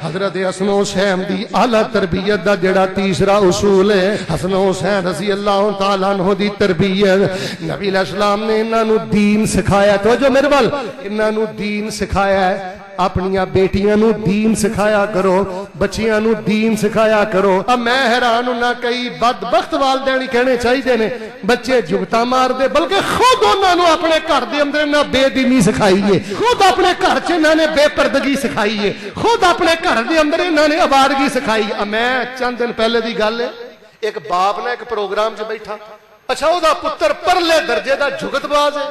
حضرت حسن حسین دی اعلی تربیت دا جڑا تیسرا اصول ہے حسن حسین رضی اللہ تعالیٰ عنہ دی تربیت نبی علیہ السلام نے انہاں نو دین سکھایا تو جو میرے وال انہاں نو دین سکھایا ہے اپنیاں بیٹیاں نو دین سکھایا کرو بچیاں نو دین سکھایا کرو اب میں حیران ہوں نہ کئی بدبخت والدین کہنے چاہیے نے بچے جگتا مار دے بلکہ خود انہاں نو اپنے گھر دے اندر نہ بے دینی سکھائی ہے خود اپنے گھر چ انہاں نے بے پردگی سکھائی ہے خود اپنے گھر دے اندر انہاں نے آوارگی سکھائی ہے میں چند دن پہلے دی گل ہے ایک باپ نے ایک پروگرام چ بیٹھا اچھا او دا پتر پرلے درجے دا جگت باز ہے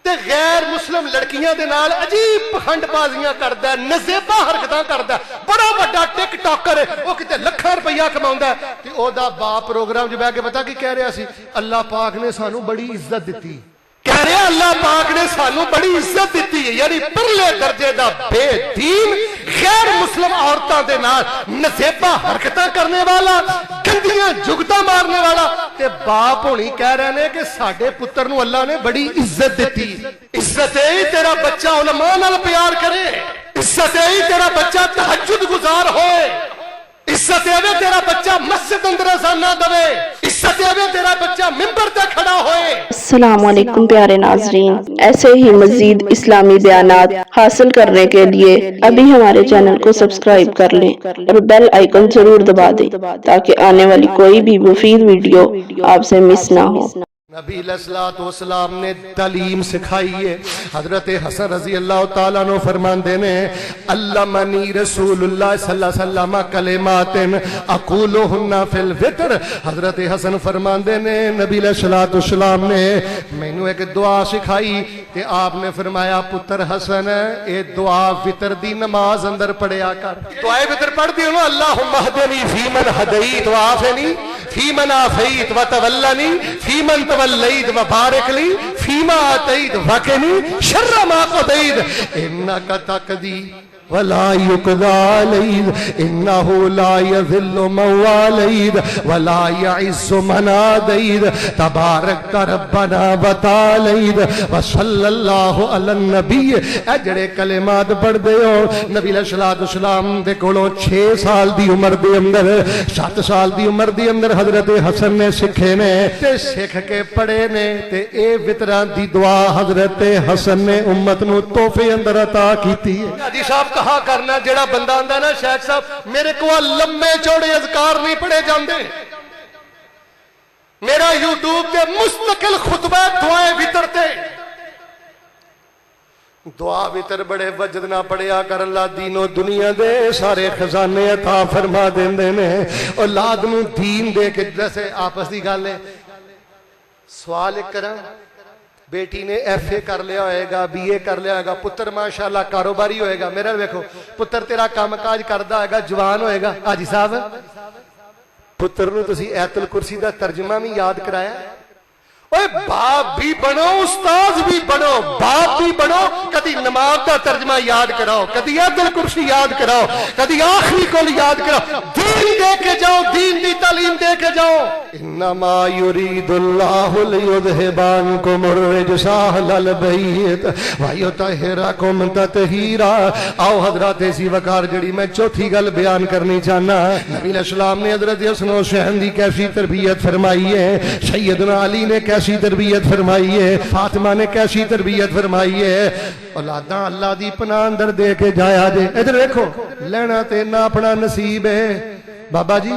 تے غیر مسلم لڑکیاں دے نال عجیب پخنڈ بازیاں کردا ہے نزیبا حرکتاں کردا ہے بڑا بڑا ٹک ٹاکر ہے او کتے لاکھاں روپیہ کماوندا ہے تے او دا باپ پروگرام جو بیٹھ کے پتہ کی کہہ رہا سی اللہ پاک نے سانو بڑی عزت دتی کہہ رہا اللہ پاک نے سانو بڑی عزت دیتی ہے یعنی پرلے درجے دا بے دین غیر مسلم عورتاں دے نال نزیبا حرکتاں کرنے والا گندیاں جگتاں مارنے والا تے باپ ہونی کہہ رہے ہیں کہ ساڈے پتر نو اللہ نے بڑی عزت دیتی عزت ہے تیرا بچہ علماء نال پیار کرے عزت ہے تیرا بچہ تہجد گزار ہوئے عزت ہے تیرا بچہ مسجد اندر اذان نہ دے عزت ہے تیرا بچہ منبر تے کھڑا ہوئے السلام علیکم پیارے ناظرین ایسے ہی مزید اسلامی بیانات حاصل کرنے کے لیے ابھی ہمارے چینل کو سبسکرائب کر لیں اور بیل آئیکن ضرور دبا دیں تاکہ آنے والی کوئی بھی مفید ویڈیو آپ سے مس نہ ہو نبی علیہ السلام نے تعلیم سکھائی ہے حضرت حسن رضی اللہ تعالیٰ عنہ فرماندے نے علمنی رسول اللہ صلی اللہ علیہ وسلم کلمات اقولہن فی الوتر حضرت حسن فرماندے نے نبی علیہ السلام نے مینوں ایک دعا سکھائی تے آپ نے فرمایا پتر حسن اے دعا وتر دی نماز اندر پڑھیا کر دعائے وتر پڑھ دی انہوں اللہم اہدنی فیمن ہدیت وعافنی فیمن عافیت وتولنی فیمن تولیت وبارک لی فیما آتیت وقنی شر ما قضیت انکا تقدی ولا يقضى عليه انه لا يذل من واليت ولا يعز من عاديت تبارك ربنا وتعالى وصلى الله على النبي اے جڑے کلمات پڑھ دے ہو نبی علیہ السلام دے کولوں 6 سال دی عمر دے اندر 7 سال دی عمر دے اندر حضرت حسن نے سکھے نے تے سکھ کے پڑھے نے تے اے وتراں دی دعا حضرت حسن نے امت نو تحفے اندر عطا کیتی ہے حاجی صاحب کہا کرنا جڑا بندہ آندا نا شیخ صاحب میرے کو لمبے چوڑے اذکار نہیں پڑھے جاندے میرا یوٹیوب تے مستقل خطبہ دعائیں وتر تے دعا وتر بڑے وجد نہ پڑھیا کر اللہ دین و دنیا دے سارے خزانے عطا فرما دیندے نے اولاد نو دین دے کے جیسے آپس دی گل ہے سوال کراں بیٹی نے ایف اے کر لیا ہوئے گا بی اے کر لیا ہوئے گا پتر ماشاءاللہ کاروباری ہوئے گا میرا دیکھو پتر تیرا کام کاج کردہ ہوئے گا جوان ہوئے گا حاجی صاحب پتر نو تسی ایت الکرسی دا ترجمہ میں یاد کرایا اوہ باپ بھی بنو استاذ بھی بنو باپ بھی بنو کدی نماز دا ترجمہ یاد کراؤ کدی ایت الکرسی یاد کراؤ کدی آخری کول یاد کراؤ دین دے کے جاؤ دین دی تعلیم دے کے جاؤ انما یرید اللہ لیذہب عنکم الرجس اہل البیت ویطہرکم تطہیرا آؤ حضرات اسی وقار جڑی میں چوتھی گل بیان کرنی چاہنا نبی علیہ السلام نے حضرت حسن حسین دی کیسی تربیت فرمائی ہے سیدنا علی نے کیسی تربیت فرمائی ہے فاطمہ نے کیسی تربیت فرمائی ہے اولاداں اللہ دی پناہ اندر دے کے جایا جے ادھر دیکھو لینا تے نہ اپنا نصیب ہے بابا جی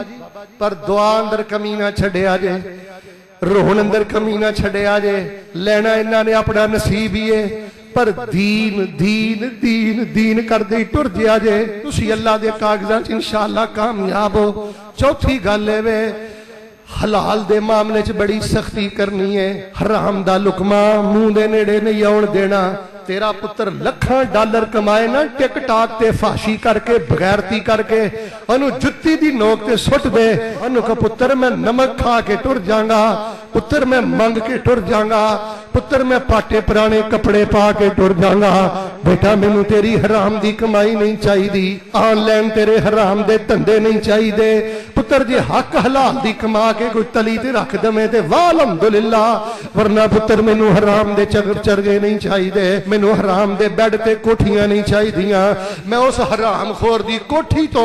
پر دعا اندر کمی نہ چھڑیا جے روحن اندر کمی نہ چھڑیا جے لینا انہاں نے اپنا نصیب ہی ہے پر دین دین دین دین کر دے ٹر جیا جے تسی اللہ دے کاغذات انشاءاللہ کامیاب ہو چوتھی گل ہے حلال دے معاملے چ بڑی سختی کرنی ہے حرام دا لقمہ منہ دے نیڑے نہیں آن دینا تیرا پتر لکھاں ڈالر کمائے نا ٹک ٹاک تے فاشی کر کے بغیرتی کر کے انہوں جتی دی نوک تے سٹ دے انہوں کا پتر میں نمک کھا کے ٹر جانگا پتر میں منگ کے ٹر جانگا پتر میں پاٹے پرانے کپڑے پا کے ٹر جانگا بیٹا میں نو تیری حرام دی کمائی نہیں چاہی دی آن لین تیرے حرام دے تندے نہیں چاہی دے पुत्र जे हक हलाल दी कमा के कोई तली ते रख दवे ते वाह अलहमदुलिल्लाह, वरना पुत्र मैनू हराम दे चरगे नहीं चाहिए, मैनू हराम दे बैड ते कोठियां नहीं चाहिए। मैं उस हराम खोर दी कोठी तो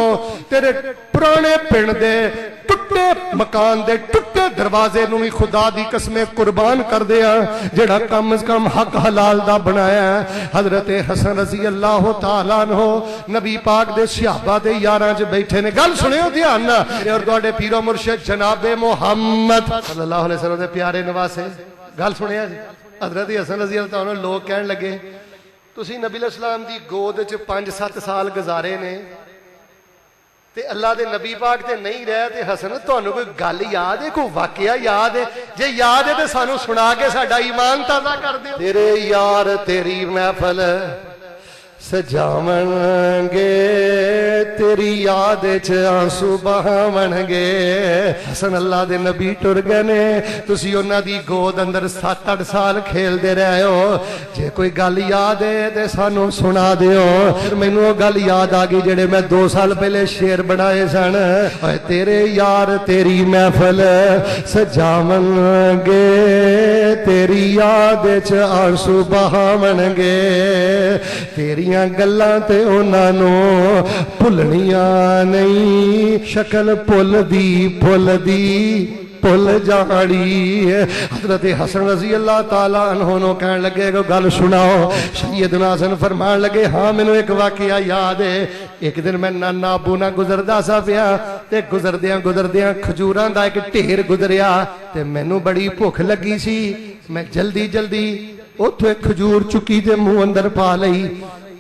तेरे पुराने पिंड दे टुटे मकान दे टुटे दरवाजे नू भी खुदा दी कसमें कुर्बान कर दिया जेड़ा कम से कम हक हलाल दा बनाया। हजरत हसन रजी अल्लाह तआला अन्हु नबी पाक दे सहाबा दे यारां च बैठे ने। गल सुनियो ध्यान नाल और तुहाडे पीरो मुर्शिद जनाबे मुहम्मद सल्लल्लाहु अलैहि वसल्लम दे प्यारे नवासे गल सुनिया जी। हजरत हसन रजी अल्लाह तआला लोग कहन लगे तुसी नबी अलैहिस्सलाम दी गोद च 5-7 साल गुजारे ने ते अल्लाह दे नबी पाक ते नहीं रहे ते हसन तुहानू कोई गल याद है, कोई वाकया याद है? जे याद है तो सानू सुना के साडा ईमान ताज़ा कर दियो। तेरे यार तेरी महफल सजावणगे, तेरी याद च आंसू बहावणगे। हसन अल्लाह दे नबी टुर गए ने, तुसी उन्हां दी गोद अंदर 7-8 साल खेलदे रहे हो। जे कोई गल याद है ते सानू सुना दियो। फिर मैनू वो गल याद आ गई जेड़े मैं 2 साल पहले शेर बनाए सन। तेरे यार तेरी महफल सजावणगे, तेरी याद च आंसू बहावणगे। तेरी गल्लां ते उन्हां नू भुलणियां नहीं, शक्ल भुल जानी। हजरत हसन रजी अल्लाह तआला अन्हु नो कहन लगे को गल सुनाओ। सैयदना हसन फरमान लगे हाँ मैनू एक वाकया याद है। एक दिन मैं नाना अबू ना गुजरदा सा पिया ते गुजरदियां खजूरां दा एक ढेर गुजरिया ते मैनू बड़ी भुख लगी सी। मैं जल्दी उथों एक खजूर चुकी ते मुंह अंदर पा लई।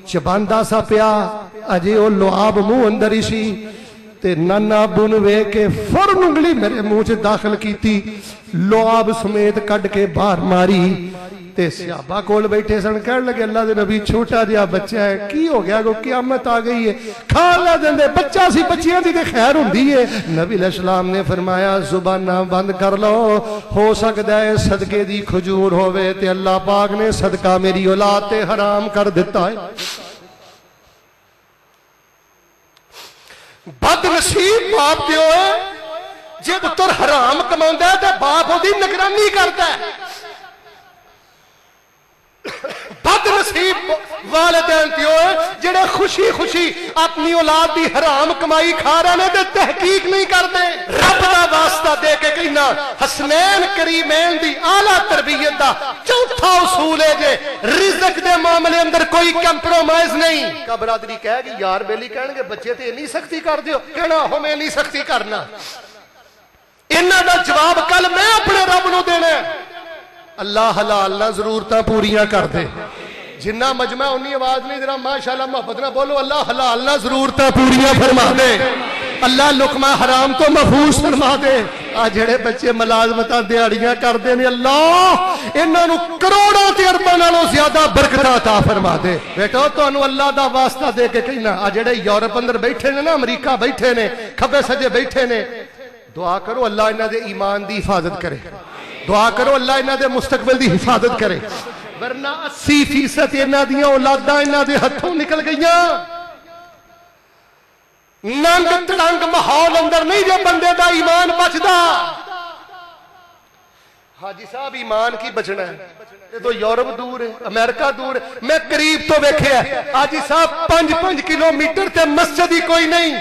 चबांदा सा पिया अजे वो लुआब मुंह अंदर ही सी ते नाना अबू ने वेख के फौरन उंगली मेरे मुंह च दाखिल की, लुआब समेत कढ़ के बाहर मारी। ते सहाबा कोल बैठे सन कहन लगे अल्लाह दे नबी छोटा जिहा बच्चा है, की हो गया? को क़यामत आ गई है? खा ला देंदे, बच्चा सी, बच्चियां दी ते खैर हुंदी है। नबी अलैहिस्सलाम ने फरमाया जुबाना बंद कर लो, हो सकदा है सदके दी खजूर होवे ते अल्लाह पाक ने सदका मेरी औलाद ते हराम कर दिता है। बदनसीब बाप दियो जे पुत्र हराम कमांदा है ते बाप ओदी निगरानी करदा है। बदनसीब वालिदैन दियो जेड़े खुशी खुशी अपनी औलाद दी हराम कमाई खा रहे ने ते तहकीक नहीं करते। रब दा वास्ता दे के कहना हसनैन करीमैन दी आला तरबियत दा चौथा उसूल है जे रिज़्क दे मामले अंदर कोई कंप्रोमाइज नहीं। का बरादरी कहेगी यार बेली कहणगे बच्चे ते इन्नी सख्ती कर दियो, कहना हो मैं इन्नी सख्ती करना। इन्हां दा जवाब कल मैं अपने रब नूं देना। अल्लाह हलाल ना जरूरतां पूरियां कर दे। जिन्ना मजमा उन्नी आवाज नहीं, जरा माशाअल्लाह मोहब्बत ना बोलो। अल्लाह हलाल ना जरूरतां पूरियां फरमा दे। अल्लाह लुकमा हराम तो महफूज फरमा दे। आ जेड़े बच्चे मुलाजमतां दिहाड़ियां करदे ने अल्लाह इन्हां नूं करोड़ां ते अरबां नालों ज्यादा बरकत अता फरमा दे। बेटो तुहानूं अल्लाह दा वास्ता दे के कहना आ जेड़े यूरोप अंदर बैठे ने ना, अमरीका बैठे ने, खब्बे सज्जे बैठे ने, दुआ करो अल्लाह इन्हां दे ईमान दी हिफाजत करे। दुआ करो अल्लाह इन्हां दे मुस्तकबिल दी हिफाजत करे, वरना 80% इन्हां दियां औलादां इन्हां दे हथों निकल गईयां। नंग तड़ंग माहौल अंदर नहीं जो बंदे दा ईमान बचदा। हाजी साहब ईमान की बचना है तो यूरोप दूर है, अमेरिका दूर है। मैं करीब तो वेख्या हाजी साहब 5-5 किलोमीटर ते मस्जिद ही कोई नहीं।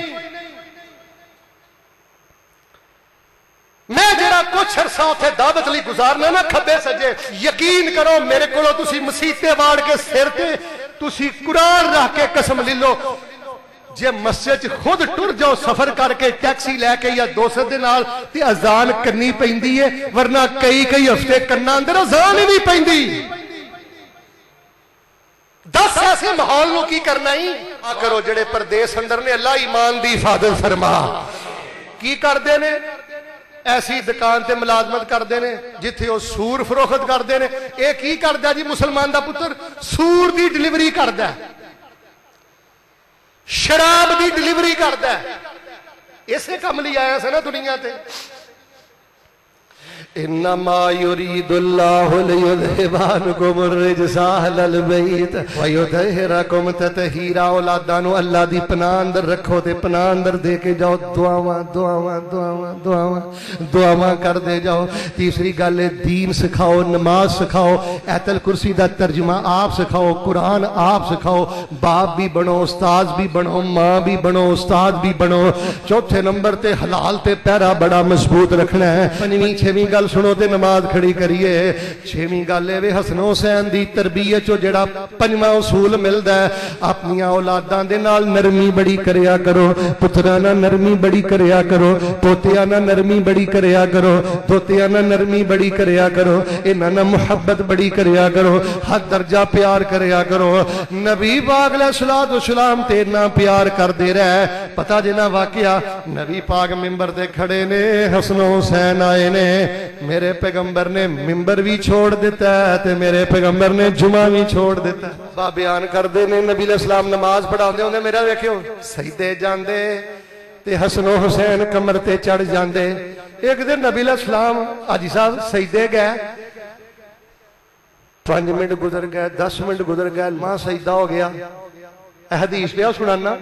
मैं जरा कुछ अरसा उथे दावत लई गुजारना ना खब्बे सज्जे, यकीन करो मेरे को तुसी मसीते वाड़ के सिर ते तुसी कुरान रख के कसम ले लो, जे मस्जिद खुद टुर जाओ सफर करके टैक्सी लैके या दोस्त दे नाल ते अजान करनी पैंदी है, वरना कई हफ्ते कन्ना अंदर अजान ही नहीं पैंदी। 10 ऐसे माहौल नूं की करना ही आ करो जेड़े परदेस अंदर ने। अल्लाह ईमान दी हिफाजत फरमा। की करदे ने? ऐसी दुकान ते मुलाजमत करते हैं जिथे वो सूर फरोख्त करते हैं। ये की करदा जी मुसलमान दा पुत्र? सूर की डिलीवरी करदा, शराब की डिलीवरी करदा। इसे काम लिए आया सा ना दुनिया ते। इन्नमा युरीदुल्लाहु लियुज़हिबा अन्कुम अर्रिजसा अहलल बैत व युतहिरकुम ततहीरा। औलादां नूं अल्लाह दी पनाह अंदर रखो ते पनाह अंदर दे के जाओ, दुआवां दुआवां दुआवां दुआवां दुआवां करदे जाओ। तीसरी गल है दीन सिखाओ, नमाज सिखाओ, आयतल कुर्सी दा तर्जुमा आप सिखाओ, कुरान आप सिखाओ। बाप भी बनो, उस्ताद भी बनो, माँ भी बनो, उस्ताद भी बनो। चौथे नंबर ते हलाल ते पैरा बड़ा मजबूत रखना है। पंजवीं छेवीं गल सुनो ते नमाज खड़ी करिए। छेवीं गल है वे हसन हुसैन दी तरबियत चो जेड़ा पंजवां उसूल मिलदा है, अपनी औलादां दे नाल नरमी बड़ी करया करो। पुत्रां नाल नरमी बड़ी करया करो, पोतियां नाल नरमी बड़ी करया करो, दोतियां नाल नरमी बड़ी करया करो, इन्हां नाल मुहब्बत बड़ी करया करो, हर दर्जा प्यार करया करो। नबी पाक अलैहिस्सलातु वस्सलाम ते इन्ना प्यार करदे रहे। पता जिना वाकया नबी पाक मिंबर ते खड़े ने, हसन हुसैन आए ने, मेरे पैगंबर ने मिंबर भी छोड़ दिता है ते मेरे पैगंबर ने जुमा भी छोड़ दिता है। बाबा बयान करते ने नबी अलैहिस्सलाम नमाज पढ़ाते होंगे, मेरा वेख्यो सजदे जाते ते हसन हुसैन कमर ते चढ़ जाते। एक दिन नबी अलैहिस्सलाम हाजी साहब सजदे गए, 5 मिनट गुजर गए, 10 मिनट गुजर गए, मां सजदा हो गया। हदीस पे सुनाना,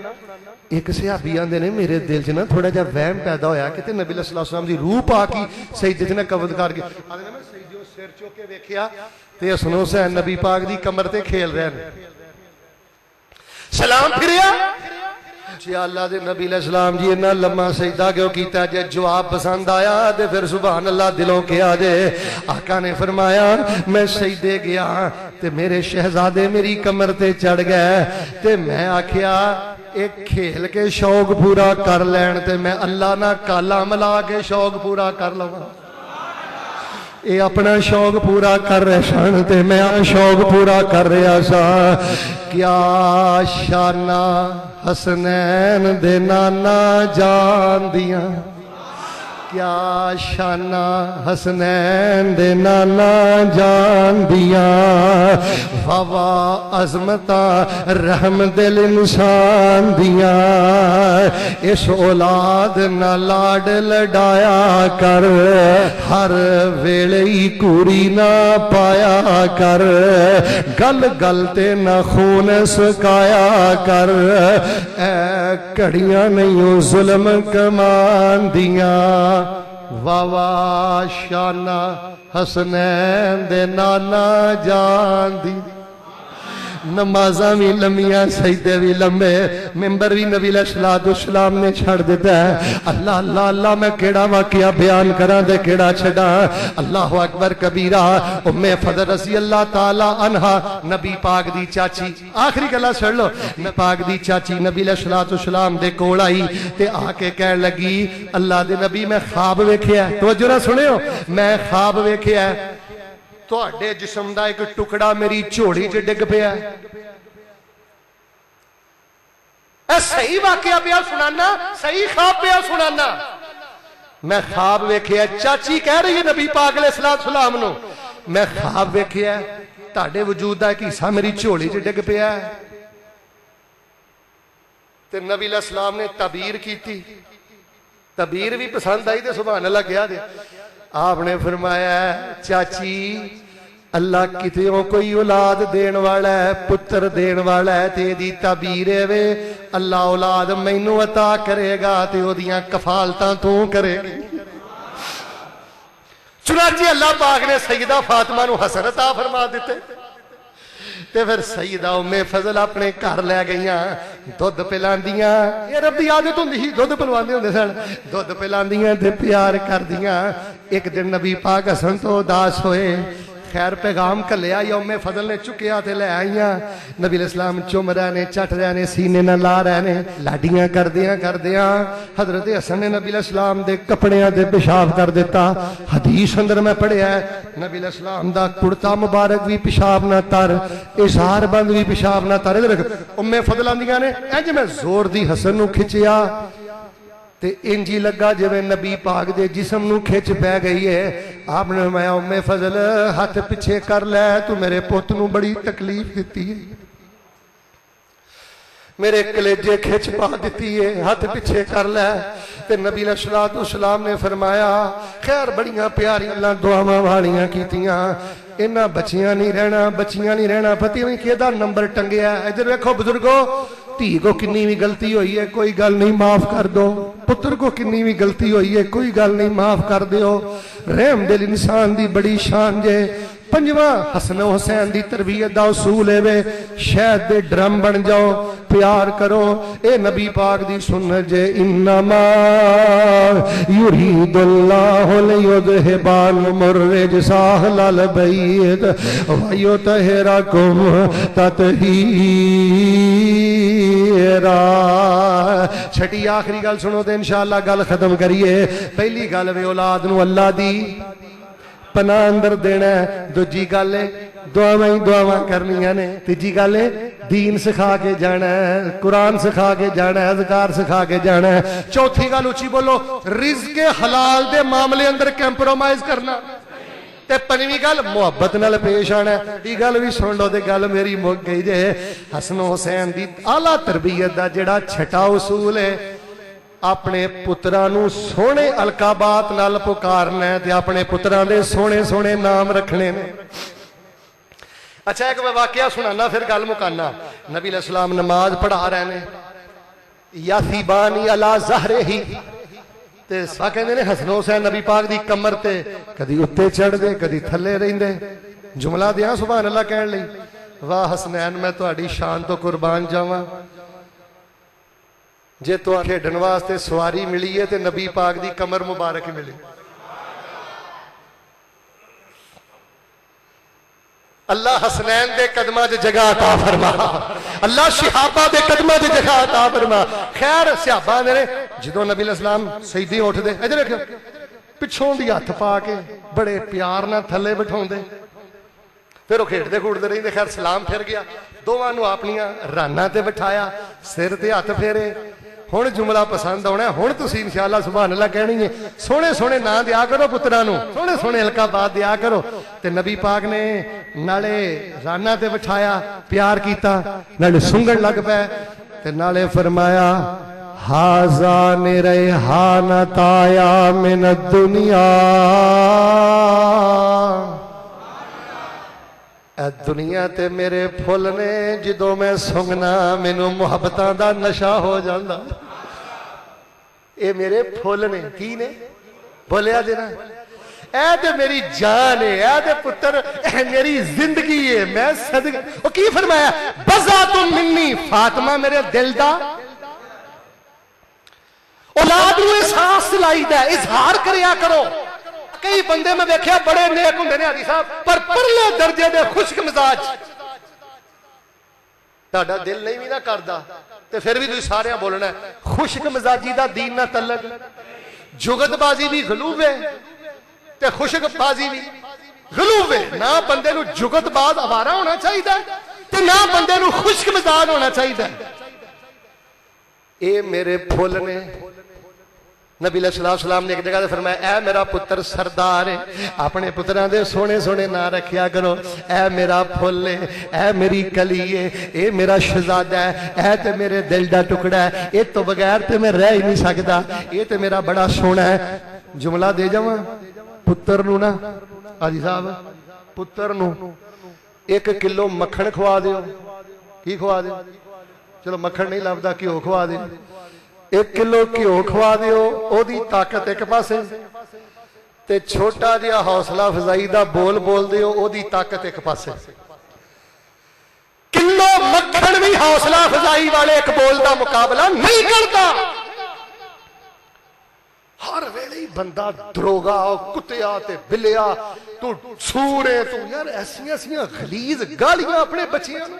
एक सहाबी आंदे ने मेरे दिल च ना थोड़ा जा वहम पैदा होया कि नबी सल्लल्लाहु अलैहि वसल्लम दी रूह पाकी सजदे च ना कबद करके आंदे ने मैं सजदे सिर चुक के वेखिया ते हसन हुसैन नबी पाक दी कमर ते खेल रहे हैं। सलाम फिरिया जी अल्लाह दे नबी अलैहिस्सलाम जी इन्ना लम्मा सजदा क्यों कीता? जे जवाब पसंद आया ते फिर सुभान अल्लाह दिलों किया जे। आका ने फरमाया मैं सजदे गया ते मेरे शहजादे मेरी कमर ते चढ़ गए ते मैं आखिया एक खेल के शौक पूरा कर लैन ते मैं अल्लाह ना काला मिला के शौक पूरा कर लवां। ये अपना शौक पूरा कर रहे सन ते मैं शौक पूरा कर रहा सा। क्या शाना हसनैन दे नाना जान दियां, क्या शाना हसनैन दे नाना जान दियां, वावा अजमता रहम दिल इंसान दियां। इस औलाद ना लाड लडाया कर, हर वेले ही कूरी ना पाया कर, गल गल ते ना खून सुकाया कर। ऐ घड़ियां नहीं जुल्म कमान दियां, वावा शाना हसनैन दे नाना जान दी। नमाजा भी लम्बियां, सजदे भी लंबे, मिंबर भी नबी अलैहिस्सलातु वस्सलाम ने छड़ दिता है। अल्लाह अल्लाह अल्लाह मैं केड़ा वाकया बयान करा ते केड़ा छड़ा। अल्लाह अकबर कबीरा। उम्मे फजल रज़ी अल्लाह ताला अन्हा नबी पाक दी चाची, आखिरी गल्ला सुन लो, नबी पाक दी चाची नबी अलैहिस्सलातु वस्सलाम दे कोल आई ते आके कह लगी अल्लाह दे नबी मैं ख्वाब वेखिया। तवज्जो नाल सुनियो, मैं ख्वाब वेखिया तुहाडे जिस्म दा एक टुकड़ा मेरी झोली च डिग पिया। सही वाकया पिया सुनाना, सही ख्वाब पिया सुनाना। मैं ख्वाब वेखिया, चाची कह रही है नबी पाक अलैहिस्सलाम नूं, मैं ख्वाब वेखिया तुहाडे वजूद दा एक हिस्सा मेरी झोली च डिग पिया। ते नबी अलैहिस्सलाम ने तबीर की, तबीर भी पसंद आई ते सुभान अल्लाह कहा दे। आपने फरमाया चाची अल्लाह कितों कोई औलाद देन वाला है, पुत्र देन वाला है ते दी तबीर है वे अल्लाह औलाद मैनू अता करेगा ते ओदियां कफालतां तू करेगी। चुनांचे अल्लाह पाक ने सईदा फातिमा नू हसन अता फरमा दिते ते फिर सईदा उम्मे फजल अपने घर लै गईयां, दुध पिलांदियां। ये रब दी आदत हुंदी ही, दुध पिलवांदे हुंदे सन, दुध पिलांदियां ते प्यार करदियां। एक दिन नबी पाक हसन तो उदास होए, खैर पैगाम घलिया या उम्मे फजल ने चुकिया ते लै आईयां। नबी अलैहिस्सलाम चुम रहे ने, चट रहे ने, सीने नाल ला रहे ने, लाडियां करदियां करदियां हजरत हसन ने नबी अलैहिस्सलाम दे कपड़ियां ते पेशाब कर दिता। हदीस अंदर मैं पढ़िया नबी अलैहिस्सलाम दा कुर्ता मुबारक भी पेशाब ना तर, इज़हार बंद भी पेशाब ना तर। इधर उम्मे फजल आंदियां ने, इंज मैं जोर दी हसन नू खिंचिया ते इंजी लगा जिवें नबी पाक दे जिस्म नू खिंच पै गई है। आपने मैं उम्मे फजल हाथ पिछे कर लै, तू मेरे पुत नू बड़ी तकलीफ दिती है। मेरे कलेजे खिच पा दी है, हाथ पिछे कर लै। ते नबी अलैहिस्सलाम ने फरमाया खैर बड़ियां प्यारियां दुआवां वालियां कीतियां, इन्हां बचियां नहीं रहना, बचियां नहीं रहना। पति नहीं किहदा नंबर टंगिया। इधर देखो बुजुर्गो, धी को किन्नी भी गलती हुई है कोई गल नहीं, माफ कर दो। पुत्र को किन्नी भी गलती हुई है कोई गल नहीं, माफ कर दो। रहम दिल इंसान दी बड़ी शान जे। पंजवा हसन हुसैन दी तरबियत दा उसूल है वे शहद दे ड्रम बन जाओ, प्यार करो। ए नबी पाक दी सुन्नत जे इन्नमा युरीदुल्लाहु लियुज़हिबान मुर्रिजसाहलल बैत व युतहिरकुम तत्हीरा। छठी आखिरी गल सुनो ते इंशाअल्लाह गल खत्म करिए। पहली गल वे औलाद नूं अल्लाह दी पनाह अंदर देना है। दूजी गल है दुआवां ही दुआवां करनियां ने। तीजी गल है दीन सिखा के जाना है, कुरान सिखा के जाना है, अज़कार सिखा के जाना है। चौथी गल उची बोलो, रिज़्क़ हलाल दे मामले अंदर कंप्रोमाइज करना। ते पंजवीं गल मुहब्बत नाल पेश आना। ये गल भी सुन लो ते गल मेरी मुक गई जे। हसन हुसैन दी आला तरबियत दा जिहड़ा छठा उसूल है, अपने पुत्रां नूं सोहणे अलकाबात नाल पुकारना है ते अपने पुत्रां दे सोहणे सोहणे नाम रखने ने। अच्छा एक मैं वाकया सुनाना फिर गल मुकाना। नबी अलैहिस्सलाम नमाज पढ़ा रहे ने, यासीबानी अला ज़हरिही ते सा कहंदे ने हसन हुसैन नबी पाक दी कमर ते कदी उत्ते चढ़दे कदी थल्ले रहिंदे। जुमला दियां सुभान अल्लाह कहण लई, वाह हसनैन मैं तुहाडी शान तो कुर्बान जावां। जे तो खेडन वास्ते सवारी मिली है तो नबी पाक दी कमर मुबारक मिली। अल्लाह हसनैन दे कदमां च जगह अता फरमा, अल्लाह शिहाबा दे कदमां च जगह अता फरमा। खैर सहाबा ने जदों नबी अलैहिस्सलाम सजदे उठदे, इधर देखो पिछों दी हथ पा के बड़े प्यार नाल थल्ले बिठाउंदे, फिर वो खेडते कूदते रहिंदे। खैर सलाम फिर गया, दोवां नूं अपनियां रानां ते बिठाया, सिर ते हथ फेरे। हुण जुमला पसंद आना, हुण तुसीं इंशाअल्लाह सुभान अल्लाह कहनी है। सोहणे सोहणे नां दिया करो पुत्रां नूं, सोहणे सोहणे अलकाबात दिया करो। ते नबी पाक ने नाले रानां ते बिठाया, प्यार कीता, नाले सुंघण लग पए ते नाले फरमाया हाज़ा निरैहानताया मिन दुनिया। दुनिया ते मेरे फुल ने, जदों मैं सुंघना मैनू मुहब्बतां दा नशा हो जांदा। ये मेरे फुल ने, की ने बोलिया देना, ऐ ते मेरी जान है, ऐ ते पुत्र मेरी जिंदगी है। मैं सदका ओ की फरमाया बज़ा तुम मिन्नी, फातिमा मेरे दिल दा। औलाद नूं एहसास दिलाईदा, इजहार करिया करो। कई बंदे मैं देखा बड़े नेक होंदे ने हाजी साहब, पर परले दर्जे दे खुश्क मिजाज। तुहाडा दिल नहीं भी ना करदा ते फिर भी तुसीं सारे बोलना खुश्क मिजाजी दा दीन ना तलक। जुगतबाजी भी गलूब है ते खुश्कबाजी भी गलूब है। ना बंदे नूं जुगतबाज आवारा होना चाहिए ते ना बंदे नूं खुश्क मिजाज होना चाहिए। ये मेरे फुल ने। नबी अलैहिस्सलाम ने एक जगह फरमाया ऐ मेरा पुत्र सरदार है, अपने पुत्रां दे सोहणे सोहणे नां रखिया करो। ऐ मेरा फुल है, ऐ मेरी कली है, ए मेरा शहजादा है, ऐ ते मेरे दिल दा टुकड़ा है, ए तो बगैर ते मैं रह ही नहीं सकदा, ए ते मेरा बड़ा सोहना है। जुमला दे जावां पुत्र नूं ना हाजी साहब, पुत्र नूं 1 किलो मक्खण खवा दिओ। की खवा दिओ? चलो मक्खण नहीं लभदा, घिओ खवा दिओ। 1 किलो घिओ खवा दिओ, ओदी ताकत एक पासे ते छोटा जिहा हौसला अफजाई दा बोल बोल दिओ, ओदी ताकत एक पासे। किलो मक्खण भी हौसला अफजाई वाले एक बोल दा मुकाबला नहीं करता। हर वेले ही बंदा दरोगा कुत्तिया ते बिलिया, तू सूरे, तू यार ऐसियां ऐसियां गलीज गालियां अपने बच्चियां नूं।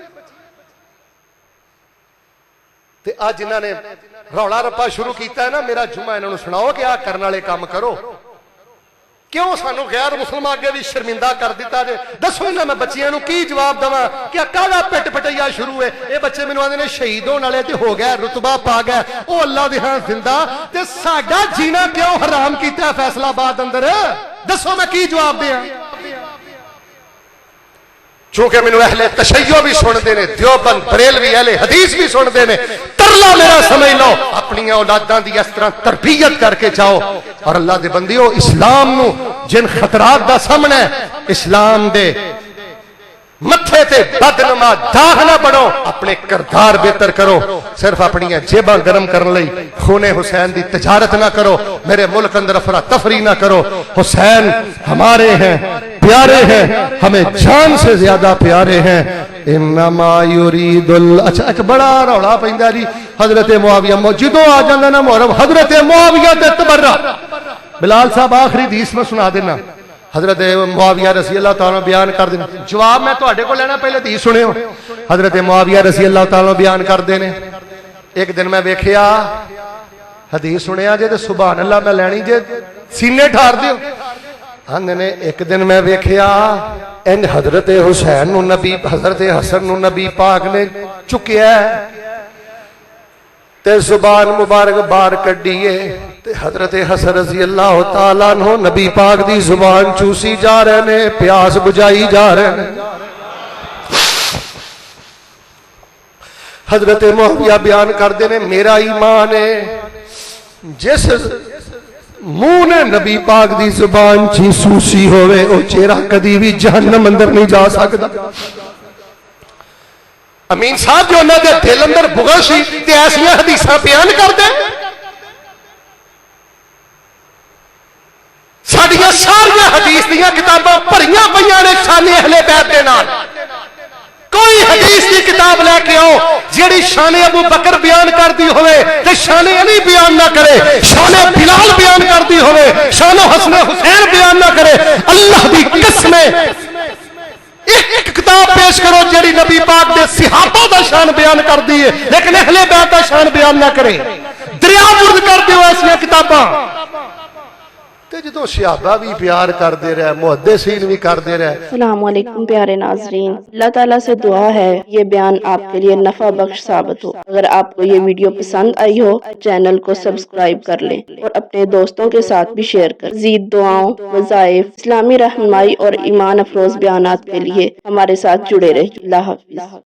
ते आज जिन्होंने रौला रप्पा शुरू किया है ना, मेरा जुम्मा इन्होंने सुनाओ कि आ करने वाले काम करो। क्यों सानू गैर मुसलमान अगे भी शर्मिंदा कर दिता जे? दसो इन्हां मैं बच्चियां नूं की जवाब देवां? क्या काला पिट पटैया शुरू है? ये बच्चे मैनूं आंदे ने शहीद होने वाले ते हो गया, रुतबा पा गया, वो अल्लाह दे हां जिंदा, ते साडा जीना क्यों हराम कीता फैसलाबाद अंदर? दसो मैं की जवाब दियां? چونکہ مینوں اہل تشیع بھی سنتے ہیں، دیوبند بریلوی اہل حدیث بھی سنتے ہیں، ترلا میرا سمجھ لو، اپنی اولاداں دی اس طرح تربیت کر کے جاؤ۔ اور اللہ دے بندیو، اسلام نو جن خطرات دا سامنا ہے، اسلام دے متھے تے بدنما داغ نہ بڑھو، اپنے کردار بہتر کرو، صرف اپنی جیباں گرم کرنے لئی خون حسین دی تجارت نہ کرو، میرے ملک اندر افراتفری نہ کرو۔ حسین ہمارے ہیں، پیارے ہیں، ہمیں جان سے زیادہ پیارے ہیں۔ انما یرید اچھا ایک بڑا رولا پیندا جی حضرت معاویہ جدوں آ جاندا نا محرم، حضرت معاویہ تے تبرہ۔ بلال صاحب آخری حدیث میں سنا دینا، حضرت معاویہ رضی اللہ تعالیٰ بیان کر دینا، جواب میں تواڈے کو لینا، پہلے حدیث سنے ہو۔ حضرت معاویہ رضی اللہ تعالیٰ بیان کر دینے، ایک دن میں ویکھیا، حدیث سنیا جے تے سبحان اللہ میں لینی جے سینے ٹھار دیو۔ آندے نے ایک دن میں ویکھیا ان حضرت حسین نو نبی، حضرت حسن نو نبی پاک نے چکیا ہے تے زبان مبارک بار کڈیے تے حضرت حسن رضی اللہ تعالیٰ عنہ نبی پاک دی زبان چوسی جا رہے نے، پیاس بجائی جا رہے نے۔ حضرت معاویہ بیان کر دینے، میرا ایمان ہے جس منہ نے نبی پاک دی زبان چی سوسی ہوئے او چہرہ کدی بھی جہنم اندر نہیں جا سکتا۔ امین صاحب جو انہاں دے دل اندر بغض سی تے ایسیاں حدیثاں بیان کر دے، ساڈیاں ساریاں حدیث دیاں کتاباں بھریاں پیاں نے شان اہل بیت دے نال۔ کوئی حدیث دی کتاب لے کے آؤ جیڑی شان ابو بکر بیان کر دی ہوئے تے شان علی بیان نہ کرے، شان بلال بیان کر دی ہوئے شان حسن حسین بیان نہ کرے۔ اللہ دی قسم ایک کتاب پیش کرو جیڑی نبی پاک دے صحابہ دا شان بیان کر دی ہے لیکن اہل بیت دا شان بیان نہ کرے۔ دریا برد کر دیو ایسیاں کتاباں تے جدوں صحابہ بھی پیار کر دے رہے، محدثین بھی کر دے رہے۔ السلام علیکم پیارے ناظرین، اللہ تعالیٰ سے دعا ہے یہ بیان آپ کے لیے نفع بخش ثابت ہو۔ اگر آپ کو یہ ویڈیو پسند آئی ہو چینل کو سبسکرائب کر لیں اور اپنے دوستوں کے ساتھ بھی شیئر کر۔ مزید دعاؤں، وظائف، اسلامی رہنمائی اور ایمان افروز بیانات کے لیے ہمارے ساتھ جڑے رہیں۔ اللہ حافظ۔